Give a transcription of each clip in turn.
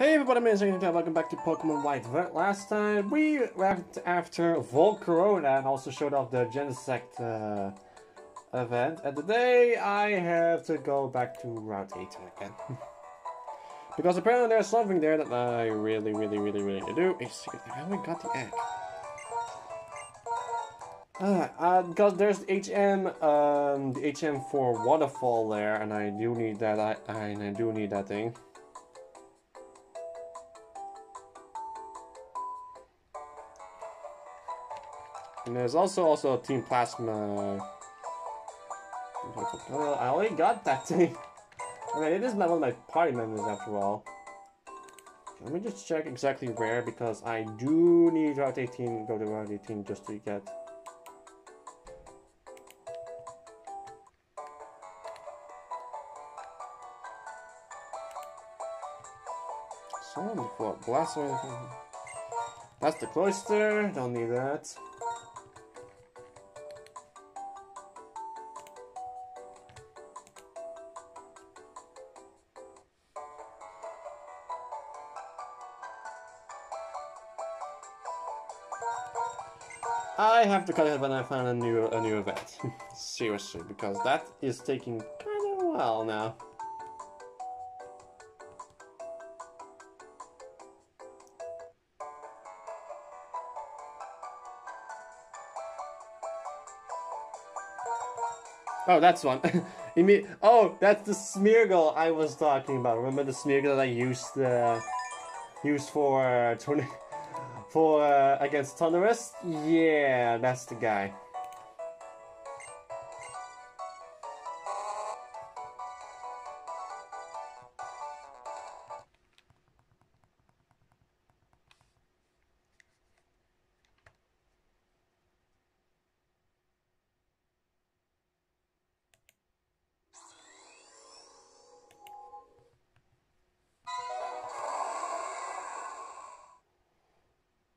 Hey everybody, my name is welcome back to Pokemon White. Last time we went after Volcarona and also showed off the Genesect event. And today I have to go back to Route 18 again. Because apparently there's something there that I really need to do. I only got the egg. Because there's the HM for Waterfall there, and I do need that. I do need that thing. And there's also Team Plasma. I already got that thing. I mean, it is one of my party members after all. Let me just check exactly where, because I do need Route 18, go to Route 18 just to get. So, for Blaster. That's the Cloister, don't need that. I have to cut it when I find a new event. Seriously, because that is taking kind of a while now. Oh, that's one. Oh, that's the Smeargle I was talking about. Remember the Smeargle that I used for against Thundurus? Yeah, that's the guy.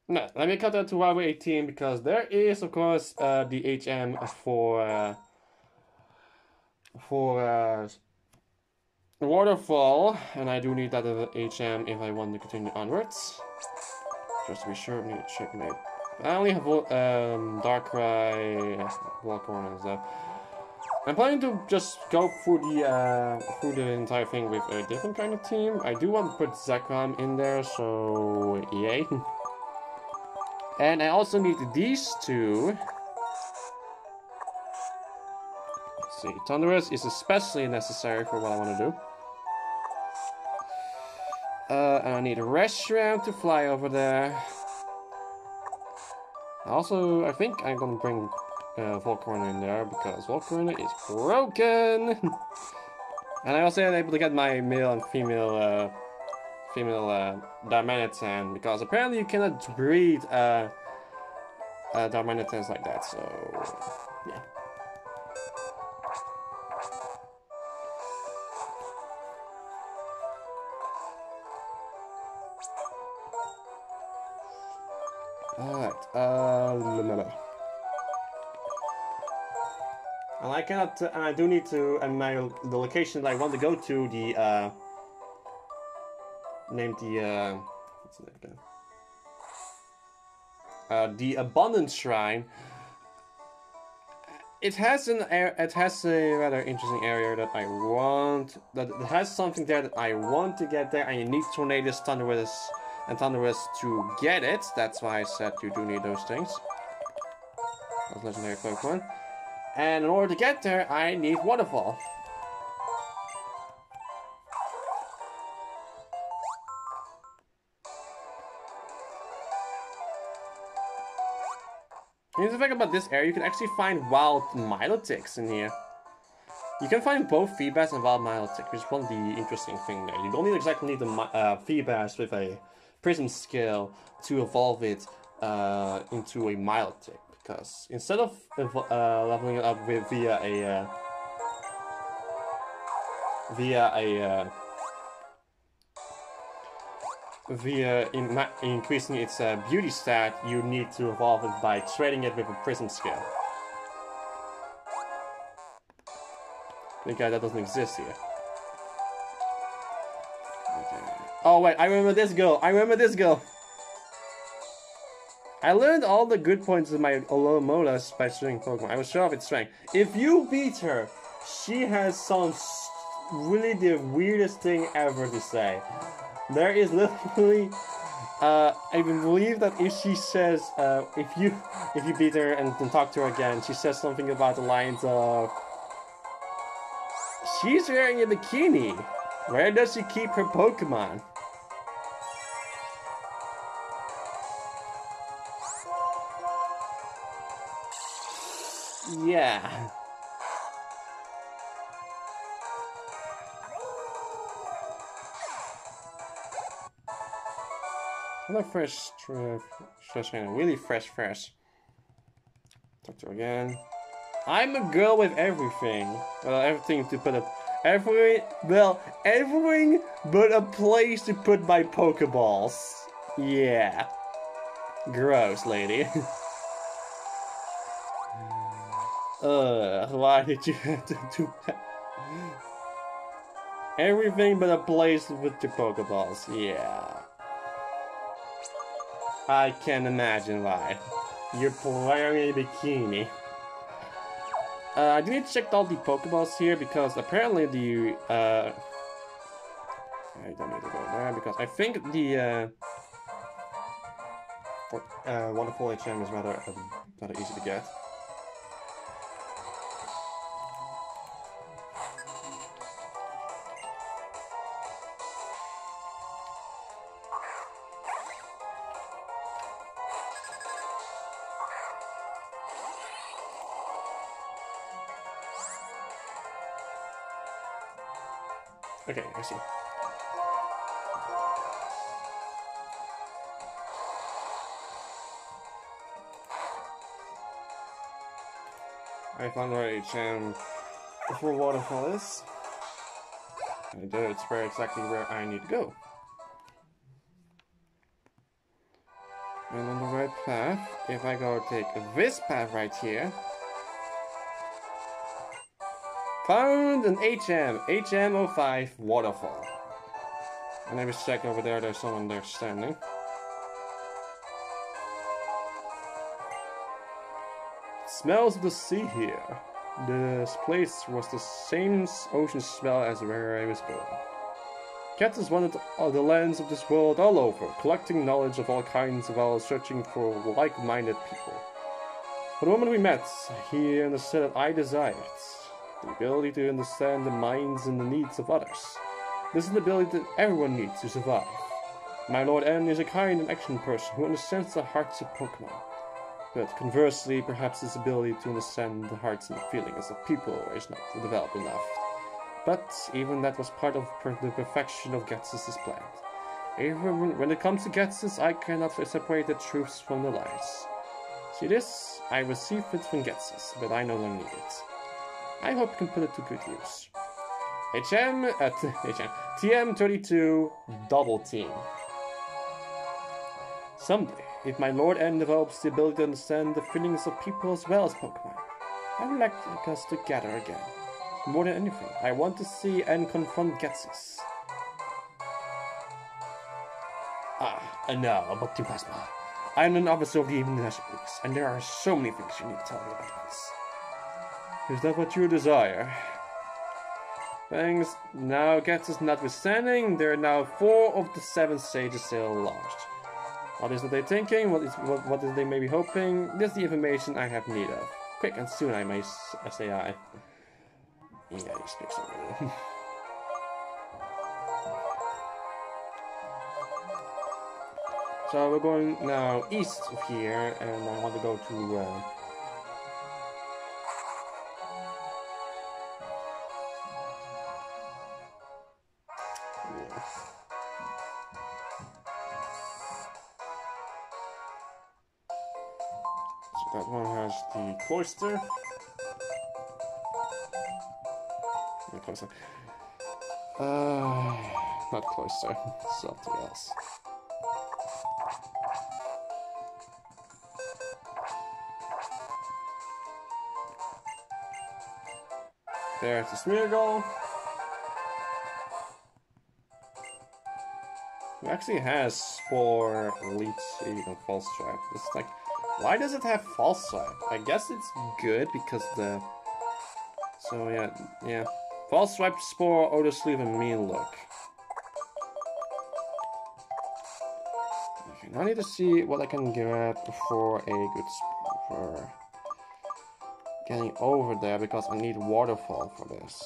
No, let me cut that to Route 18 because there is, of course, the HM for Waterfall, and I do need that HM if I want to continue onwards. Just to be sure, I need to check my. I only have Darkrai, Volcarona and stuff. I'm planning to just go through the entire thing with a different kind of team. I do want to put Zekrom in there, so yay. And I also need these two. Let's see, Thundurus is especially necessary for what I want to do. And I need a Reshiram to fly over there. Also, I think I'm gonna bring Volcarona in there because Volcarona is broken. And I also am able to get my male and female Darmanitan, because apparently you cannot breed Darmanitans like that, so yeah. Alright, and I cannot, and I do need to, and the location that I want to go to, what's the name again? The Abundance Shrine. It has a rather interesting area that I want. That it has something there that I want to get there, and you need Tornadus, Thundurus to get it. That's why I said you do need those things. Those legendary Pokemon. And in order to get there, I need Waterfall. Here's the thing about this area, you can actually find wild Milotics in here. You can find both Feebas and wild Milotic, which is one of the interesting things there. You don't exactly need the Feebas with a Prism skill to evolve it into a Milotic, because instead of leveling it up via increasing its beauty stat, you need to evolve it by trading it with a Prism skill. I think that doesn't exist here. Okay. Oh wait, I remember this girl. I remember this girl. I learned all the good points of my Alomolas by shooting Pokemon. I was sure of its strength. If you beat her, she has some really the weirdest thing ever to say. There is literally, I believe that if she says, if you beat her and talk to her again, she says something about the lines of, she's wearing a bikini. Where does she keep her Pokemon? Yeah. Another fresh, really fresh. Talk to her again. I'm a girl with everything. Well, everything to put up. Everything but a place to put my Pokeballs. Yeah. Gross, lady. Why did you have to do that? Everything but a place with the Pokeballs. Yeah. I can imagine why. You're wearing a bikini. I didn't check all the Pokeballs here because apparently the I don't need to go there because I think the wonderful HM is rather easy to get. Okay, I see. I found where HM before waterfall is. I do, it's exactly where I need to go. And on the right path, if I go take this path right here, found an HM05 waterfall. And I just check over there, there's someone there standing. Smells of the sea here. This place was the same ocean smell as where I was born. Ghetsis wandered the lands of this world all over, collecting knowledge of all kinds while searching for like-minded people. But the moment we met, he understood that I desired the ability to understand the minds and the needs of others. This is an ability that everyone needs to survive. My Lord N is a kind and action person who understands the hearts of Pokemon. But conversely, perhaps his ability to understand the hearts and feelings of people is not developed enough. But even that was part of the perfection of Ghetsis' plan. Even when it comes to Ghetsis, I cannot separate the truths from the lies. See this? I received it from Ghetsis, but I no longer need it. I hope you can put it to good use. TM32 Double Team. Someday, if my Lord N develops the ability to understand the feelings of people as well as Pokemon, I would like us to gather again. More than anything, I want to see N confront Ghetsis. No, about Team Plasma. I am an officer of the International Police, and there are so many things you need to tell me about this. Is that what you desire? Thanks. Now, Ghetsis notwithstanding, there are now 4 of the 7 stages still launched. What is they thinking? What is they maybe hoping? This is the information I have need of. Quick and soon I may say I. Yeah, just fix it. So we're going now east of here, and I want to go to. So that one has the cloister. Cloister. Not cloister. Something else. There's the Smeargle. It actually has Spore, Leech Seed, and False Stripe. It's like, why does it have False Stripe? I guess it's good because the... So yeah. False Stripe, Spore, Odor Sleeve, and Mean Look. Okay, now I need to see what I can get for a good... for getting over there, because I need Waterfall for this.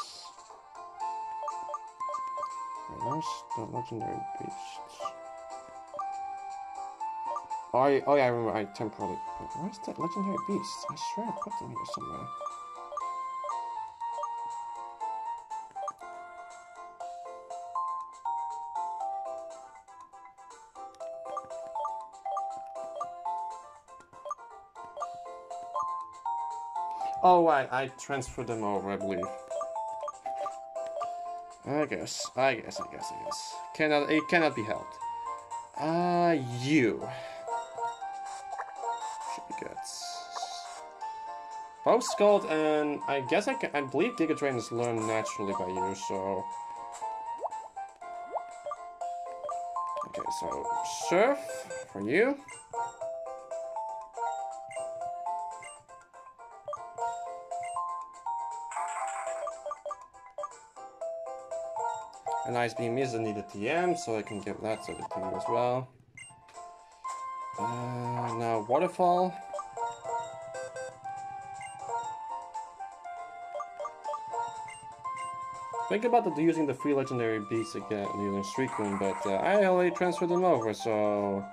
Where's the Legendary Beast? Oh yeah, I remember, I temporarily... Where's that Legendary Beast? I swear I put them here somewhere. Oh, I transferred them over, I believe. I guess. It cannot be helped. You. Should be good. Both Scald and I guess I believe Giga Drain is learned naturally by you, so... Okay, so Surf for you. And Ice Beam is a needed TM, so I can give that to the team as well. Now Waterfall. Think about using the 3 legendary beasts again using Suicune, but I already transferred them over, so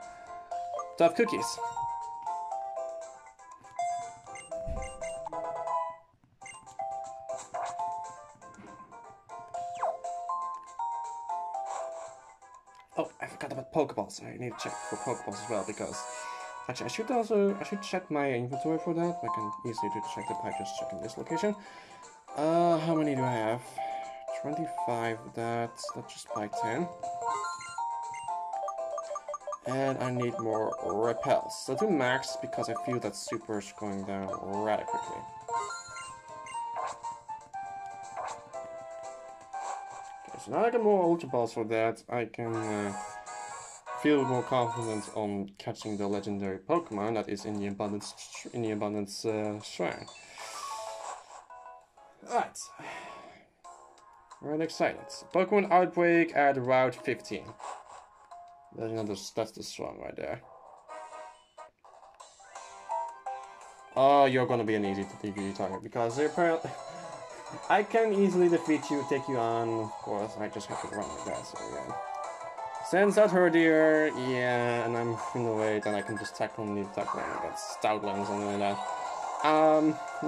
tough cookies. Oh, I forgot about Pokeballs. I need to check for Pokeballs as well, because actually I should check my inventory for that. I can easily check it by just checking this location. How many do I have? 25. Let's just buy 10. And I need more repels. So do max because I feel that super is going down rather quickly. So now I get more Ultra Balls for that, I can feel more confident on catching the legendary Pokemon that is in the Abundance Shrine. Alright. Really excited. Pokemon Outbreak at Route 15. That's the swan right there. Oh, you're gonna be an easy target because apparently I can easily defeat you, take you on. Of course, I just have to run like that. So yeah. Sends out Herdier, yeah, and I'm in the way. Then I can just tackle the attack one. I got Stoutland or something like that.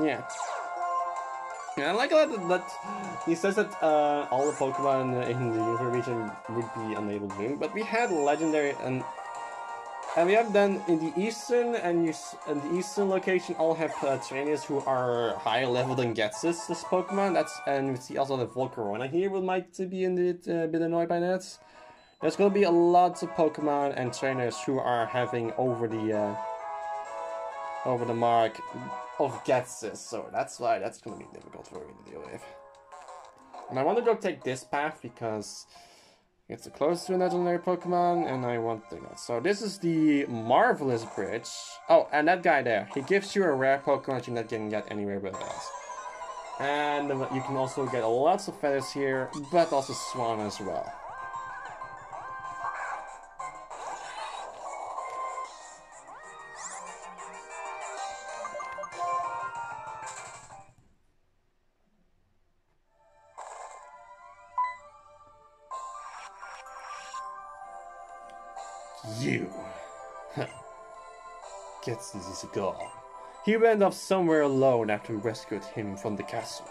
Yeah. Yeah, I like that he says that all the Pokemon in the Unova region would be unable to win, but we had legendary and we have then in the eastern and the eastern location all have trainers who are higher level than Ghetsis, this Pokemon. And we see also the Volcarona here might be indeed a bit annoyed by that. There's gonna be a lot of Pokemon and trainers who are having over the mark of Ghetsis, so that's why that's gonna be difficult for me to deal with. And I want to go take this path because it's close to a legendary Pokemon, and I want to do that. So this is the Marvelous Bridge. Oh, and that guy there, he gives you a rare Pokemon that you're not gonna get anywhere but else. And you can also get lots of feathers here, but also Swan as well. You. Ghetsis is gone. He went off somewhere alone after we rescued him from the castle.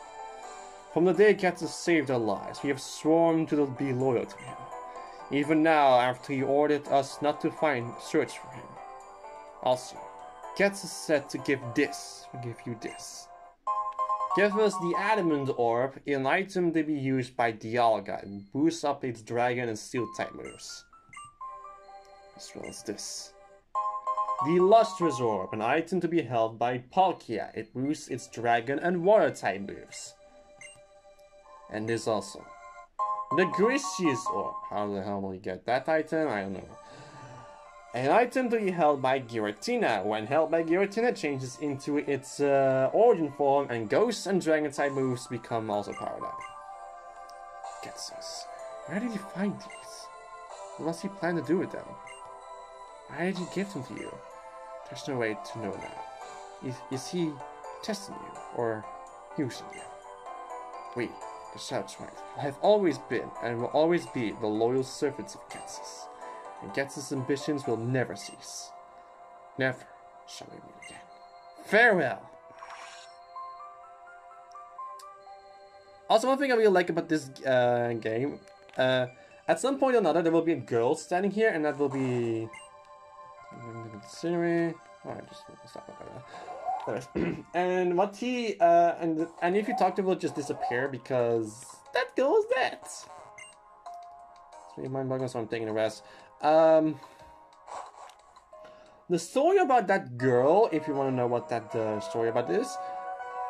From the day Ghetsis saved our lives, we have sworn to be loyal to him. Even now, after he ordered us not to search for him. Also, Ghetsis said to give you this. Give us the Adamant Orb, an item to be used by Dialga and boosts up its dragon and steel type moves. As well as this. The Lustrous Orb, an item to be held by Palkia. It boosts its dragon and water type moves. And this also. The Grisius Orb. How the hell will you get that item? I don't know. An item to be held by Giratina. When held by Giratina, changes into its origin form, and ghost and dragon type moves become also powered up. Getsus. Where did you find these? What does he plan to do with them? Why did he give them to you? There's no way to know now. Is he testing you or using you? We, the Shadow Tribe, have always been and will always be the loyal servants of Getsus. And Getsus' ambitions will never cease. Never shall we meet again. Farewell! Also, one thing I really like about this game, at some point or another, there will be a girl standing here, and that will be... scenery. Alright, just stop that. And what he, and if you talk to her, will just disappear because that girl is dead. So you mind bugging, so I'm taking the rest. The story about that girl, if you want to know what that story about is,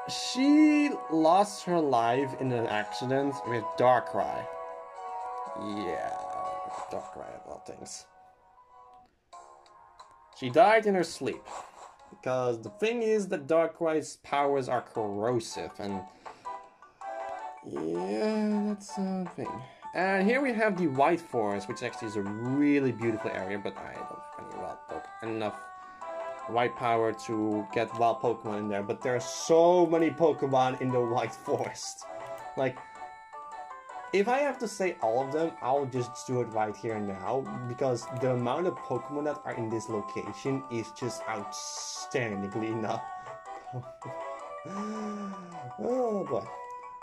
she lost her life in an accident with Darkrai. Yeah, Darkrai of all things. She died in her sleep. Because the thing is that Darkrai's powers are corrosive, and yeah, that's a thing. And here we have the White Forest, which actually is a really beautiful area, but I don't have enough white power to get wild Pokemon in there. But there are so many Pokemon in the White Forest. Like, if I have to say all of them, I'll just do it right here and now, because the amount of Pokemon that are in this location is just outstandingly enough. Oh boy.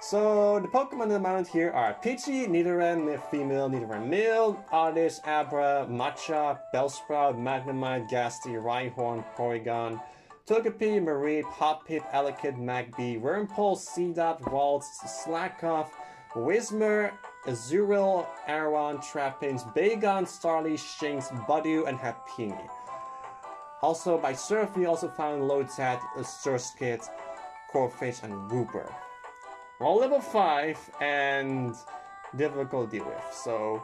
So, the Pokemon that are mounted here are Pidgey, Nidoran female, Nidoran male, Oddish, Abra, Matcha, Bellsprout, Magnemite, Ghastly, Rhyhorn, Porygon, Togepi, Marie, Hoppip, Elekid, Magby, Wurmple, Seedot, Waltz, Slackoth, Whismur, Azurill, Aron, Trapinch, Bagon, Starly, Shinx, Budew, and Happiny. Also by Surf, we also found Lotad, Surskit, Corphish, and Wooper. All level 5 and difficult to deal with. So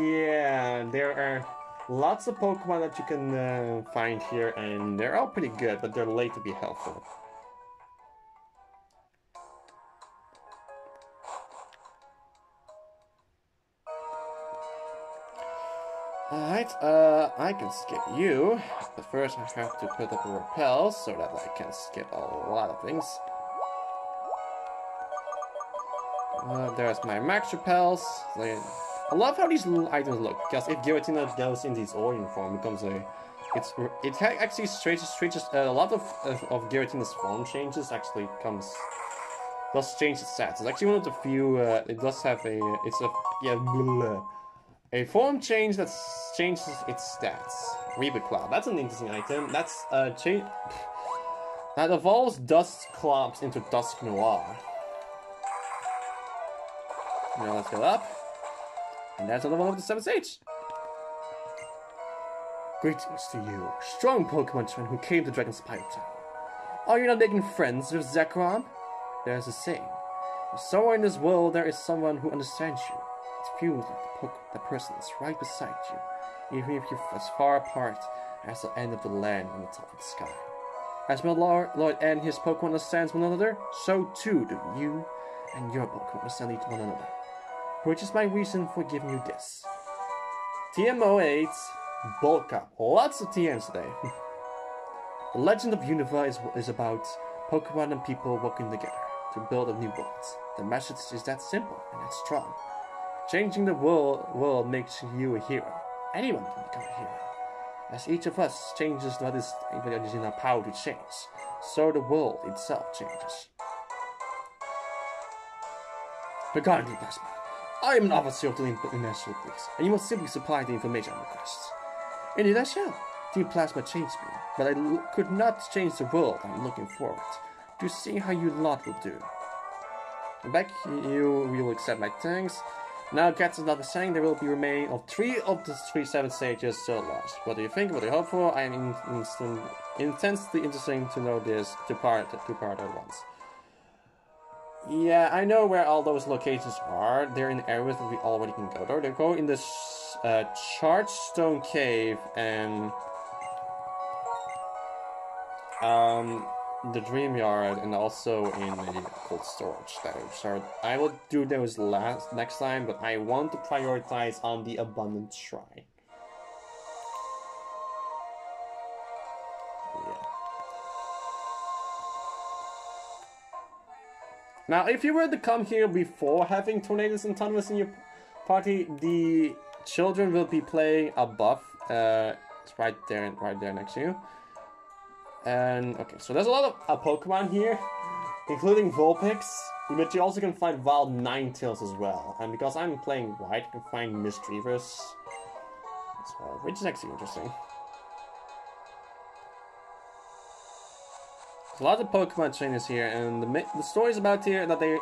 yeah, there are lots of Pokemon that you can find here, and they're all pretty good, but they're late to be helpful. Alright, I can skip you, but first I have to put up a repel so that I can skip a lot of things. There's my max repels. I love how these little items look, because if Giratina goes in its origin form, it becomes a... It actually changes a lot of Giratina's form changes actually does change its stats. It's actually one of the few, it does have a, a form change that changes its stats. Reboot Cloud, that's an interesting item. That's a change that evolves Dusclops into Dusknoir. Now let's go up. And that's another one of the 7th stage. Greetings to you, strong Pokemon trainer who came to Dragon's Pipe Town. Are you not making friends with Zekrom? There's a saying. Somewhere in this world there is someone who understands you. It feels like the person is right beside you, even if you're as far apart as the end of the land and the top of the sky. As my Lord and his Pokemon understands one another, so too do you and your Pokemon understand one another. Which is my reason for giving you this. TM08 Bulk Up. Lots of TMs today. The Legend of Unova is about Pokemon and people working together to build a new world. The message is that simple and that strong. Changing the world makes you a hero. Anyone can become a hero. As each of us changes what is in our power to change, so the world itself changes. Regarding the plasma, I am an officer of the International Police, and you must simply supply the information I request. Indeed I shall. Team Plasma changed me, but I could not change the world. I'm looking forward to see how you lot will do. Back, you will accept my thanks. Now Gats is not saying there will be remaining of 3 of the 7 stages still lost. What do you think? What do you hope for? I am intensely interesting to know this to part at once. Yeah, I know where all those locations are. They're in areas that we already can go to. They go in this Chargestone Cave and the Dream Yard, and also in the cold storage stage. So I will do those next time, but I want to prioritize on the Abundant Shrine. Now, if you were to come here before having Tornadus and Thunderous in your party, the children will be playing above. It's right there next to you. And, okay, so there's a lot of Pokemon here, including Vulpix, but you also can find wild Ninetales as well. And because I'm playing white, you can find Misdreavus as well, which is actually interesting. There's a lot of Pokemon trainers here, and the stories about here that they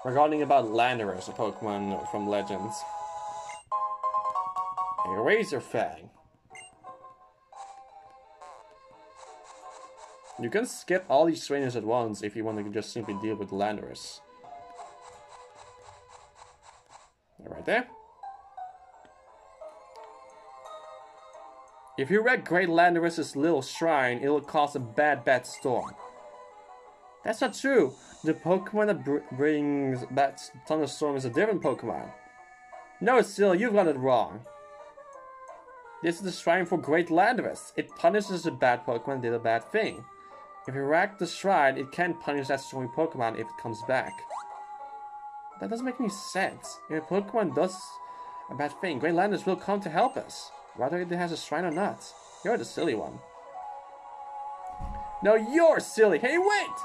regarding about Landorus, a Pokemon from Legends. A Razorfang. You can skip all these trainers at once if you want to just simply deal with Landorus. Right there. If you wreck Great Landorus' little shrine, it'll cause a bad storm. That's not true. The Pokemon that brings bad thunderstorm is a different Pokemon. No, still, you've got it wrong. This is the shrine for Great Landorus. It punishes a bad Pokemon that did a bad thing. If you wreck the shrine, it can punish that strong Pokemon if it comes back. That doesn't make any sense. If a Pokemon does a bad thing, Great Landorus will come to help us, whether it has a shrine or not. You're the silly one. No, you're silly! Hey, wait!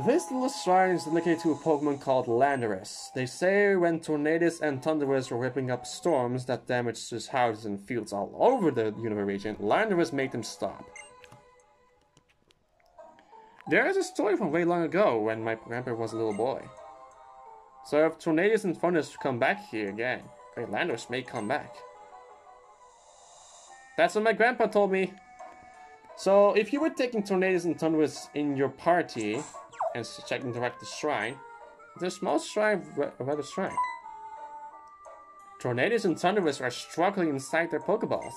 This little shrine is dedicated to a Pokemon called Landorus. They say when Tornadus and Thunderous were whipping up storms that damaged his houses and fields all over the Unova region, Landorus made them stop. There is a story from way long ago when my grandpa was a little boy. So if Tornadus and Thunderous come back here again, Great Landorus may come back. That's what my grandpa told me. So if you were taking Tornadus and Thunderous in your party and checking to wreck the shrine, there's a small shrine around the shrine. Tornadus and Thunderous are struggling inside their Pokeballs.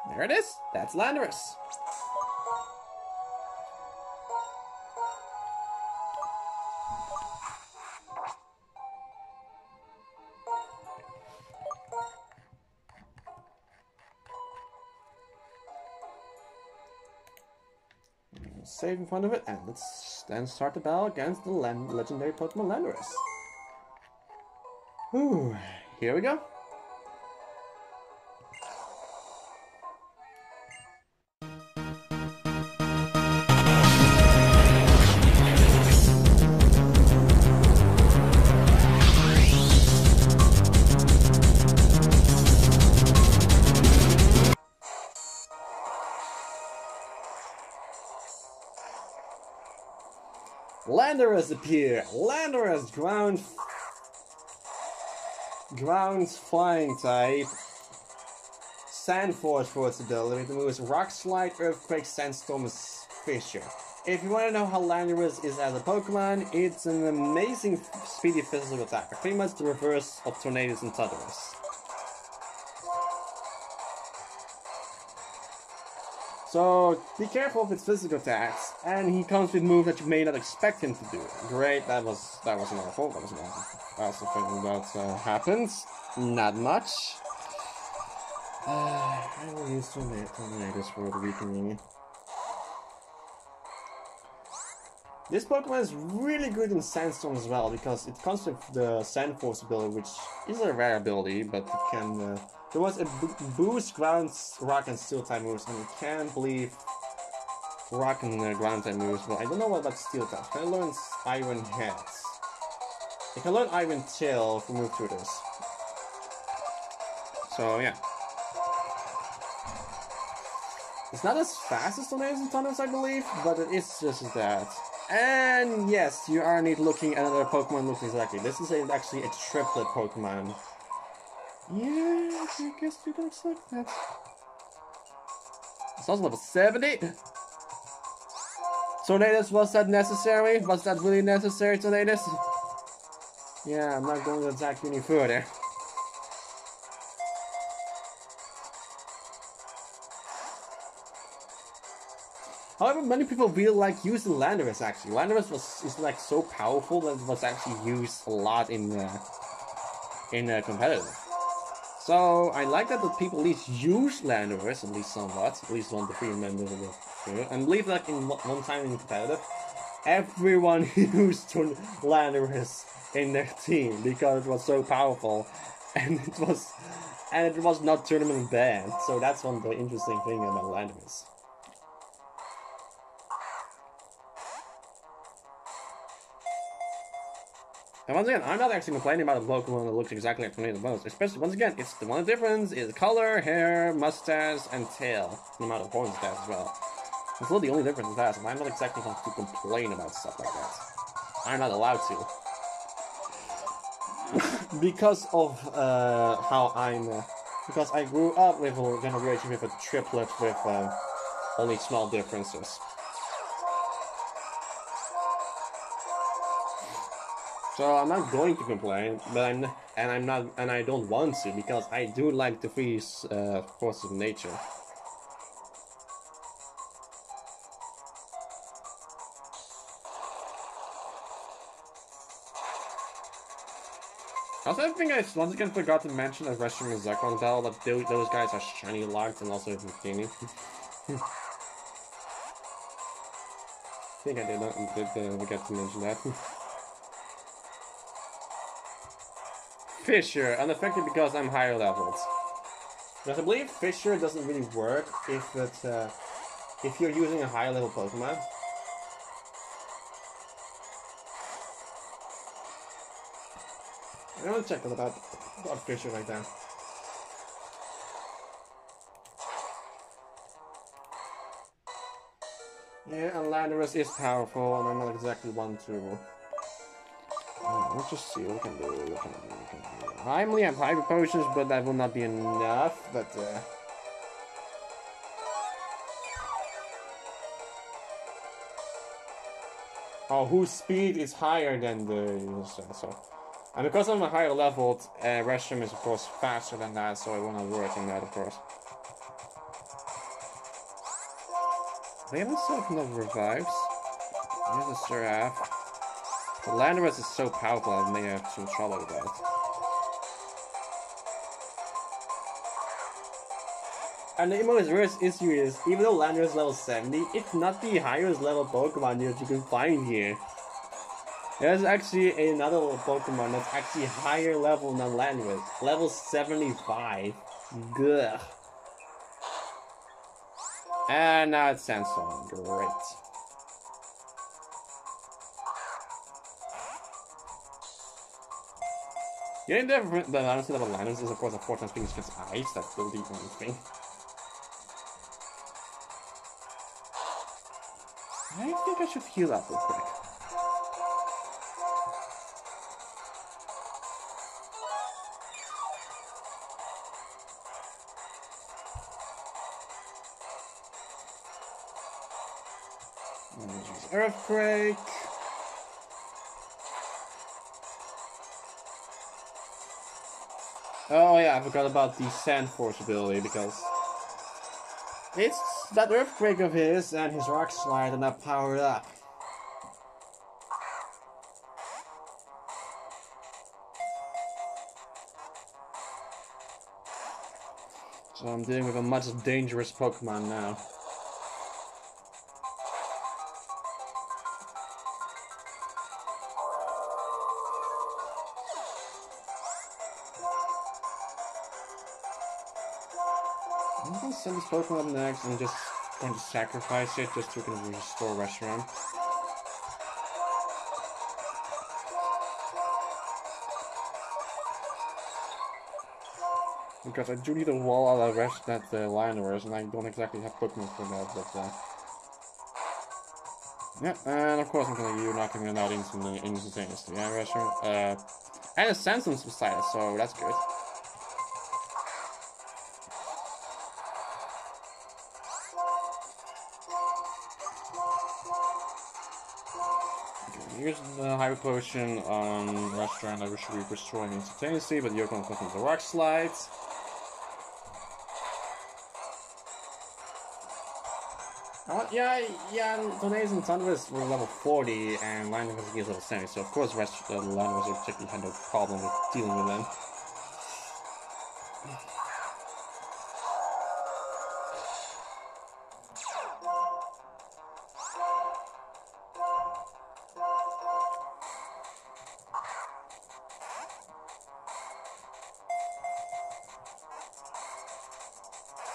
There it is. That's Landorus. Save in front of it, and let's then start the battle against the legendary Pokemon Landorus. Whew, here we go. Landorus appear. Landorus ground flying type. Sand Force for its ability. The moves Rock Slide, Earthquake, Sandstorm, and Fissure. If you want to know how Landorus is as a Pokemon, it's an amazing speedy physical attack. Pretty much the reverse of Tornadus and Thunderous. So be careful of its physical attacks, and he comes with moves that you may not expect him to do. Great, that was awful. That was awful. That's the thing that happens. Not much. I will use Tornadus for the weakening. This Pokemon is really good in Sandstorm as well, because it comes with the Sand Force ability, which is a rare ability, but it can... there was a boost ground, rock, and steel type moves, and I can't believe rock and ground type moves, but I don't know what about steel type. Can I learn Iron Heads? I can learn Iron Tail for move tutors. So, yeah. It's not as fast as Tornadus and Thunderous, I believe, but it is just that. And yes, you are indeed looking at another Pokemon looks exactly. This is actually a triplet Pokemon. Yeah, I guess you don't expect that. It's also level 70. Tornadus, was that necessary? Was that really necessary, Tornadus? Yeah, I'm not going to attack you any further. However, many people really like using Landorus actually. Landorus is like so powerful that it was actually used a lot in competitive. So I like that the people at least use Landorus, at least somewhat, at least one of the 3 members of the crew. And believe that in one time in competitive, everyone used Landorus in their team because it was so powerful, and it was not tournament banned. So that's one of the interesting things about Landorus. And once again, I'm not actually complaining about a Pokemon that looks exactly like Tornado most. Especially, once again, it's the one difference is color, hair, mustache, and tail. The amount of horns it has as well. It's really the only difference it has, and I'm not exactly going to complain about stuff like that. I'm not allowed to. Because of how because I grew up with a generation with a triplet with only small differences. So I'm not going to complain, but I don't want to, because I do like the 3 forces of nature. Also, I think I once again forgot to mention that Reshiram and Zekrom Bell, that those guys are shiny locked and also Bikini. I think I did not forget to mention that. Fissure, unaffected because I'm higher leveled. Because I believe Fissure doesn't really work if you're using a higher level Pokemon. I'm gonna check about Fissure right now. Yeah, and Landorus is powerful, and I'm not exactly one to. Let's just see what we can do. I only have Hyper Potions, but that will not be enough. But oh, whose speed is higher than the so. And because I'm a higher leveled, Reshiram is of course faster than that, so I will not work on that, of course. They haven't set enough revives. Here's a Seraph. The Landorus is so powerful, I may have some trouble with that. And the most worst issue is, even though Landorus is level 70, it's not the highest level Pokemon that you can find here. There's actually another Pokemon that's actually higher level than Landorus. Level 75. Gugh. And now it's Sandstorm. Great. Yeah, the honestly level Landorus is of course a 4 times things against ice. That's really the only thing. I think I should heal up real quick. Earthquake. Oh yeah, I forgot about the Sand Force ability because it's that Earthquake of his and his Rock Slide and that powered up. So I'm dealing with a much dangerous Pokemon now. I'm gonna send this Pokemon up next and just going to sacrifice it just to restore Reshiram. Because I do need to wall out that Landorus, and I don't exactly have Pokemon for that, but Yeah, and of course I'm gonna you knocking it out instantaneously. Yeah, Reshiram. And a Sandstorm's beside us, so that's good. Use the Hyper Potion on Restaurant, I should be destroying instantaneously, but you're gonna click on the Rock Slides. Yeah, Tornadus and Thunderous were level 40, and Line of is level 70, so of course Line of Us particularly had no problem with dealing with them.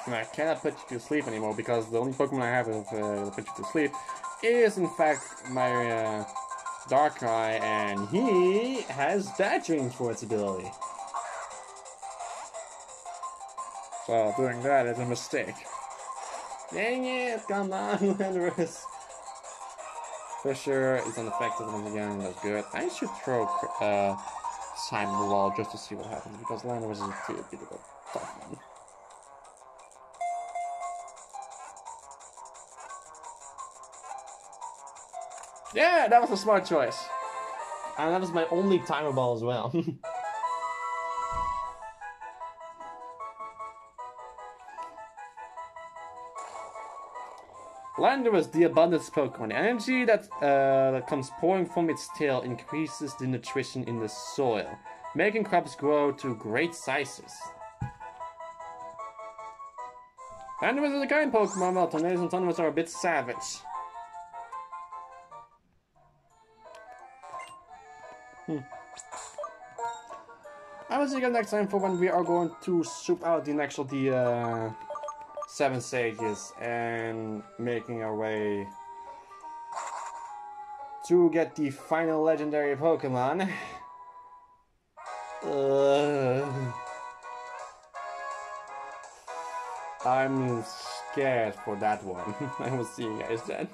And I cannot put you to sleep anymore because the only Pokemon I have that put you to sleep is in fact my Darkrai, and he has Bad Dreams for its ability. So doing that is a mistake. Dang it, come on, Landorus. Fisher is unaffected once again, that's good. I should throw Cyber Wall just to see what happens because Landorus is a pretty difficult tough one. Yeah, that was a smart choice. And that was my only timer ball as well. Landorus, the abundance Pokemon. Energy that comes pouring from its tail increases the nutrition in the soil, making crops grow to great sizes. Landorus is a kind Pokemon, while Tornadus and Thunderous are a bit savage. I will see you guys next time for when we are going to soup out the 7 Sages and making our way to get the final legendary Pokemon. I'm scared for that one. I will see you guys then.